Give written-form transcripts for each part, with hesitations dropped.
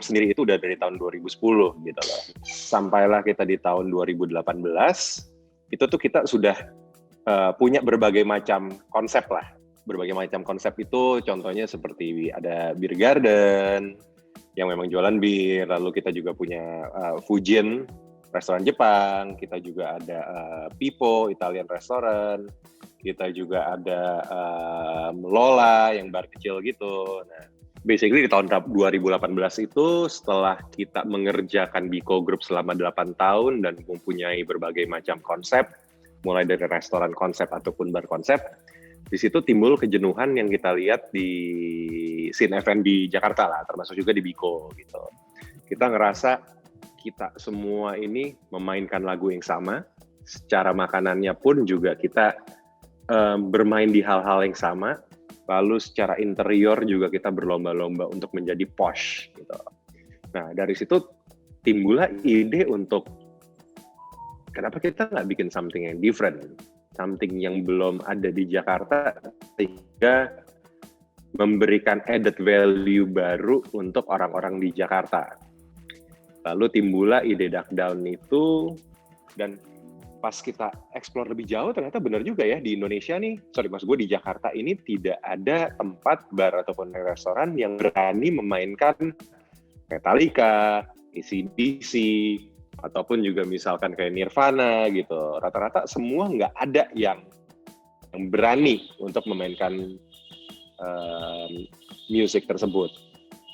sendiri itu udah dari tahun 2010 gitu loh. Sampailah kita di tahun 2018, itu tuh kita sudah punya berbagai macam konsep lah. Berbagai macam konsep itu contohnya seperti ada Beer Garden, yang memang jualan bir, lalu kita juga punya Fujin, restoran Jepang, kita juga ada Pipo, Italian restaurant, kita juga ada Lola, yang bar kecil gitu. Nah, basically di tahun 2018 itu setelah kita mengerjakan Biko Group selama 8 tahun dan mempunyai berbagai macam konsep, mulai dari restoran konsep ataupun bar konsep, di situ timbul kejenuhan yang kita lihat di scene F&B Jakarta lah, termasuk juga di Biko gitu. Kita ngerasa kita semua ini memainkan lagu yang sama, secara makanannya pun juga kita bermain di hal-hal yang sama, lalu secara interior juga kita berlomba-lomba untuk menjadi posh gitu. Nah dari situ timbullah ide untuk kenapa kita nggak bikin something yang different, something yang belum ada di Jakarta, sehingga memberikan added value baru untuk orang-orang di Jakarta. Lalu timbullah ide Duck Down itu, dan pas kita explore lebih jauh ternyata benar juga ya, di Indonesia nih, maksud gue di Jakarta ini tidak ada tempat bar ataupun restoran yang berani memainkan Metallica, AC/DC, ataupun juga misalkan kayak Nirvana gitu. Rata-rata semua nggak ada yang berani untuk memainkan musik tersebut.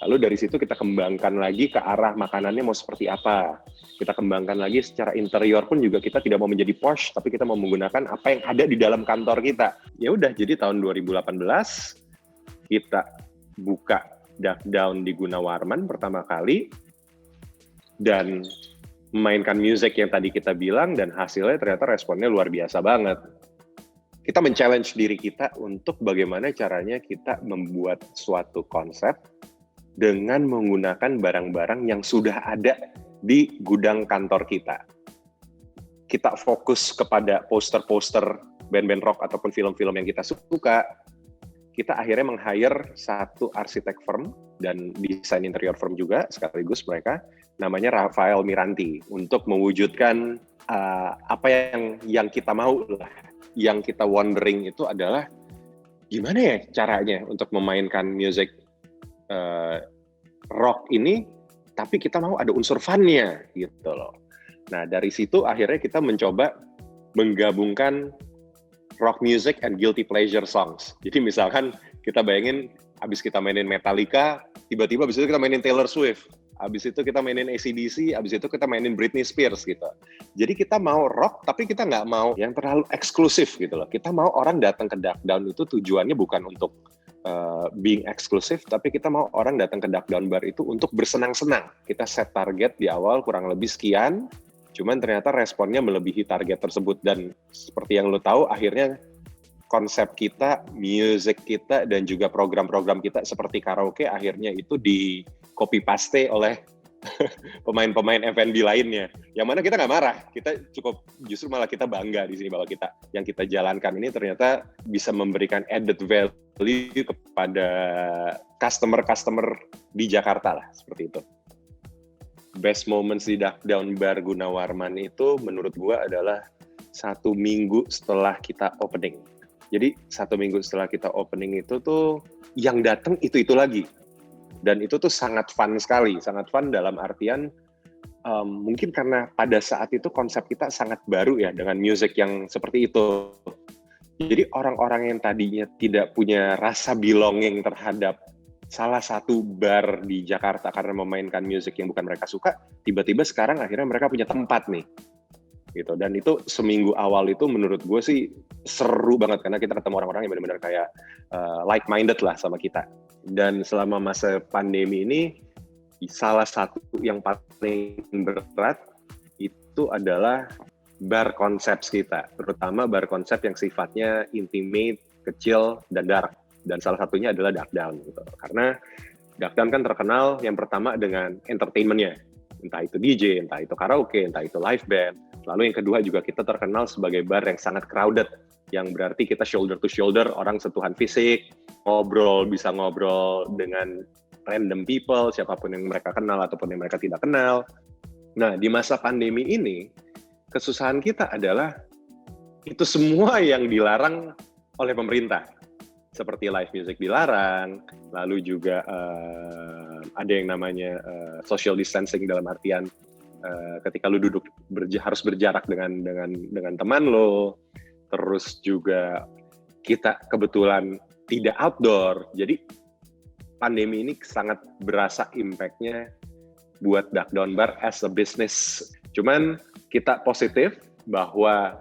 Lalu dari situ kita kembangkan lagi ke arah makanannya mau seperti apa. Kita kembangkan lagi secara interior pun juga kita tidak mau menjadi posh, tapi kita mau menggunakan apa yang ada di dalam kantor kita. Ya udah, jadi tahun 2018 kita buka Duck Down di Gunawarman pertama kali dan memainkan musik yang tadi kita bilang, dan hasilnya ternyata responnya luar biasa banget. Kita men-challenge diri kita untuk bagaimana caranya kita membuat suatu konsep dengan menggunakan barang-barang yang sudah ada di gudang kantor kita. Kita fokus kepada poster-poster band-band rock ataupun film-film yang kita suka. Kita akhirnya meng-hire satu arsitek firm dan desain interior firm juga sekaligus mereka, namanya Rafael Miranti, untuk mewujudkan apa yang kita mau lah. Yang kita wondering itu adalah gimana ya caranya untuk memainkan musik rock ini, tapi kita mau ada unsur fun-nya gitu loh. Nah dari situ akhirnya kita mencoba menggabungkan rock music and guilty pleasure songs. Jadi misalkan kita bayangin abis kita mainin Metallica, tiba-tiba abis itu kita mainin Taylor Swift, abis itu kita mainin AC/DC, abis itu kita mainin Britney Spears gitu. Jadi kita mau rock, tapi kita nggak mau yang terlalu eksklusif gitu loh. Kita mau orang datang ke Duck Down itu tujuannya bukan untuk being eksklusif, tapi kita mau orang datang ke Duck Down Bar itu untuk bersenang-senang. Kita set target di awal kurang lebih sekian, cuman ternyata responnya melebihi target tersebut. Dan seperti yang lo tahu, akhirnya konsep kita, music kita, dan juga program-program kita seperti karaoke akhirnya itu di copy paste oleh pemain-pemain F&B lainnya. Yang mana kita nggak marah, kita cukup justru malah kita bangga di sini bahwa kita yang kita jalankan ini ternyata bisa memberikan added value kepada customer di Jakarta lah, seperti itu. Best moments di Duck Down Bar Gunawarman itu menurut gua adalah 1 minggu setelah kita opening. Jadi 1 minggu setelah kita opening itu tuh yang datang itu lagi. Dan itu tuh sangat fun sekali, sangat fun dalam artian mungkin karena pada saat itu konsep kita sangat baru ya dengan music yang seperti itu. Jadi orang-orang yang tadinya tidak punya rasa belonging terhadap salah satu bar di Jakarta karena memainkan music yang bukan mereka suka, tiba-tiba sekarang akhirnya mereka punya tempat nih. Gitu. Dan itu seminggu awal itu menurut gue sih seru banget karena kita ketemu orang-orang yang benar-benar kayak like-minded lah sama kita. Dan selama masa pandemi ini salah satu yang paling berat itu adalah bar konsep kita, terutama bar konsep yang sifatnya intimate, kecil, dan dark. Dan salah satunya adalah Duck Down gitu. Karena Duck Down kan terkenal yang pertama dengan entertainment-nya, entah itu DJ, entah itu karaoke, entah itu live band. Lalu yang kedua juga kita terkenal sebagai bar yang sangat crowded, yang berarti kita shoulder to shoulder, orang sentuhan fisik, bisa ngobrol dengan random people, siapapun yang mereka kenal ataupun yang mereka tidak kenal. Nah, di masa pandemi ini, kesusahan kita adalah itu semua yang dilarang oleh pemerintah. Seperti live music dilarang, lalu juga ada yang namanya social distancing dalam artian ketika lu duduk harus berjarak dengan teman lo, terus juga kita kebetulan tidak outdoor, jadi pandemi ini sangat berasa impact-nya buat Duck Down Bar as a business. Cuman kita positif bahwa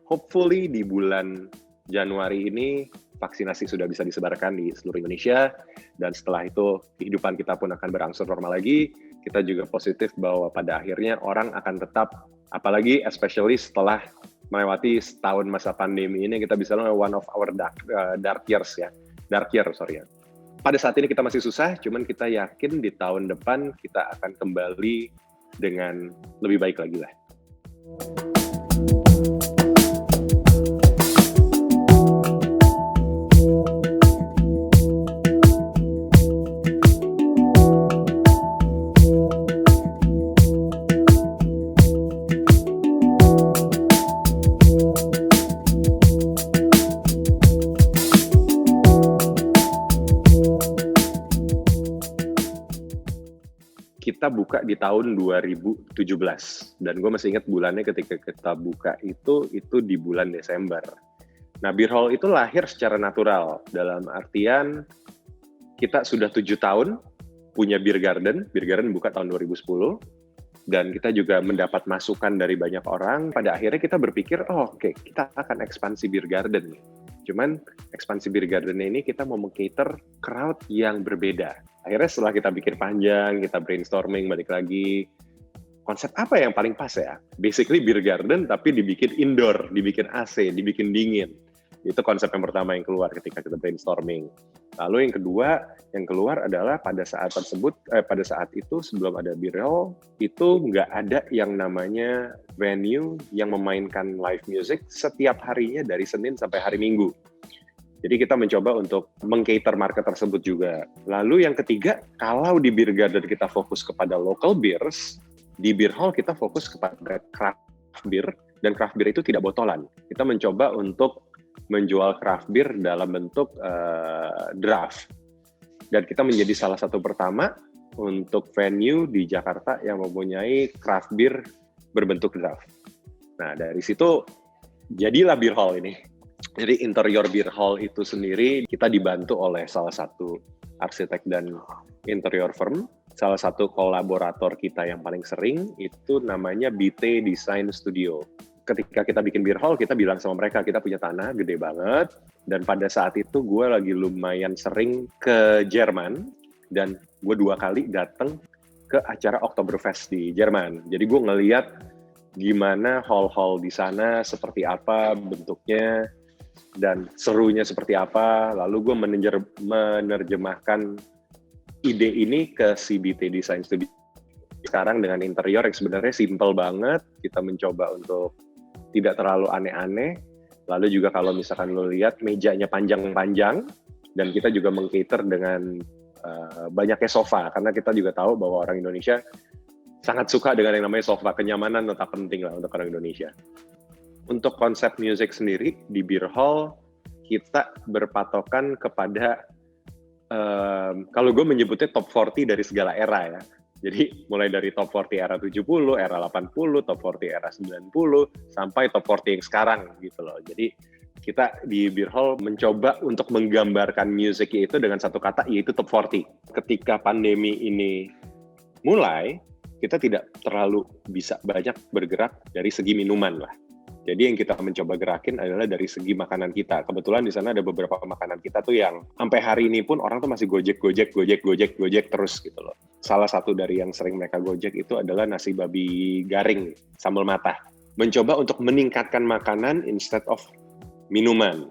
hopefully di bulan Januari ini vaksinasi sudah bisa disebarkan di seluruh Indonesia, dan setelah itu kehidupan kita pun akan berangsur normal lagi. Kita juga positif bahwa pada akhirnya orang akan tetap, apalagi especially setelah melewati setahun masa pandemi ini, kita bisa one of our dark years ya. Pada saat ini kita masih susah, cuman kita yakin di tahun depan kita akan kembali dengan lebih baik lagi lah. Kita buka di tahun 2017 dan gue masih ingat bulannya ketika kita buka itu di bulan Desember. Nah, Beer Hall itu lahir secara natural dalam artian kita sudah 7 tahun punya Beer Garden buka tahun 2010 dan kita juga mendapat masukan dari banyak orang. Pada akhirnya kita berpikir, oke, kita akan ekspansi Beer Garden. Cuman ekspansi Beer Garden ini kita mau meng-cater crowd yang berbeda. Akhirnya setelah kita pikir panjang, kita brainstorming balik lagi, konsep apa yang paling pas ya? Basically Beer Garden tapi dibikin indoor, dibikin AC, dibikin dingin. Itu konsep yang pertama yang keluar ketika kita brainstorming. Lalu yang kedua, yang keluar adalah pada saat itu sebelum ada Beer Hall, itu nggak ada yang namanya venue yang memainkan live music setiap harinya dari Senin sampai hari Minggu. Jadi kita mencoba untuk meng-cater market tersebut juga. Lalu yang ketiga, kalau di Beer Garden kita fokus kepada local beers, di Beer Hall kita fokus kepada craft beer, dan craft beer itu tidak botolan. Kita mencoba untuk menjual craft beer dalam bentuk draft. Dan kita menjadi salah satu pertama untuk venue di Jakarta yang mempunyai craft beer berbentuk draft. Nah, dari situ jadilah Beer Hall ini. Jadi interior Beer Hall itu sendiri kita dibantu oleh salah satu arsitek dan interior firm. Salah satu kolaborator kita yang paling sering itu namanya BT Design Studio. Ketika kita bikin Beer Hall, kita bilang sama mereka, kita punya tanah gede banget. Dan pada saat itu gue lagi lumayan sering ke Jerman. Dan gue 2 kali datang ke acara Oktoberfest di Jerman. Jadi gue ngeliat gimana hall-hall di sana, seperti apa bentuknya, dan serunya seperti apa. Lalu gue menerjemahkan ide ini ke CBT Design Studio. Sekarang dengan interior yang sebenarnya simple banget, kita mencoba untuk tidak terlalu aneh-aneh. Lalu juga kalau misalkan lo lihat mejanya panjang-panjang, dan kita juga meng-cater dengan banyaknya sofa, karena kita juga tahu bahwa orang Indonesia sangat suka dengan yang namanya sofa. Kenyamanan tetap penting lah untuk orang Indonesia. Untuk konsep music sendiri di Beer Hall, kita berpatokan kepada kalau gue menyebutnya top 40 dari segala era ya. Jadi mulai dari top 40 era 70, era 80, top 40 era 90, sampai top 40 yang sekarang gitu loh. Jadi kita di Beer Hall mencoba untuk menggambarkan musik itu dengan satu kata, yaitu top 40. Ketika pandemi ini mulai, kita tidak terlalu bisa banyak bergerak dari segi minuman lah. Jadi yang kita mencoba gerakin adalah dari segi makanan kita. Kebetulan di sana ada beberapa makanan kita tuh yang sampai hari ini pun orang tuh masih gojek terus gitu loh. Salah satu dari yang sering mereka gojek itu adalah nasi babi garing, sambal mata. Mencoba untuk meningkatkan makanan instead of minuman.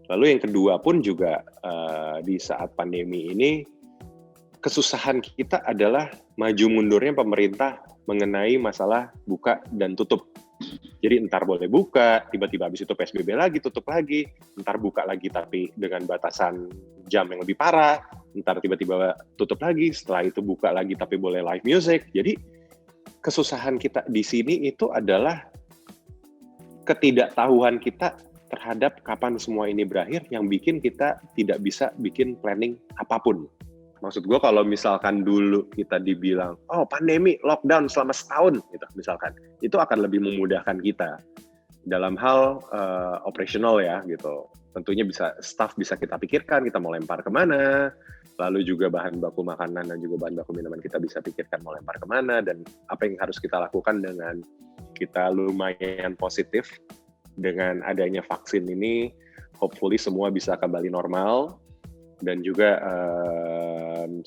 Lalu yang kedua pun juga di saat pandemi ini, kesusahan kita adalah maju mundurnya pemerintah mengenai masalah buka dan tutup. Jadi entar boleh buka, tiba-tiba habis itu PSBB lagi, tutup lagi, entar buka lagi tapi dengan batasan jam yang lebih parah. ntar tiba-tiba tutup lagi, setelah itu buka lagi tapi boleh live music. Jadi kesusahan kita di sini itu adalah ketidaktahuan kita terhadap kapan semua ini berakhir yang bikin kita tidak bisa bikin planning apapun. Maksud gue kalau misalkan dulu kita dibilang, oh pandemi, lockdown selama setahun, gitu misalkan, itu akan lebih memudahkan kita dalam hal operasional ya, gitu. Tentunya staff bisa kita pikirkan, kita mau lempar kemana, lalu juga bahan baku makanan dan juga bahan baku minuman kita bisa pikirkan mau lempar kemana, dan apa yang harus kita lakukan dengan kita lumayan positif dengan adanya vaksin ini, hopefully semua bisa kembali normal. Dan juga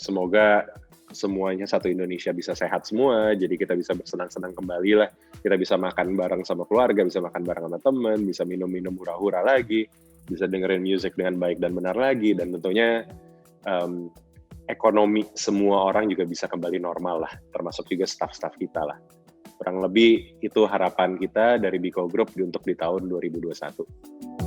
semoga semuanya satu Indonesia bisa sehat semua, jadi kita bisa bersenang-senang kembali lah, kita bisa makan bareng sama keluarga, bisa makan bareng sama teman, bisa minum-minum hura-hura lagi, bisa dengerin musik dengan baik dan benar lagi, dan tentunya ekonomi semua orang juga bisa kembali normal lah, termasuk juga staff-staff kita lah. Kurang lebih itu harapan kita dari Biko Group untuk di tahun 2021.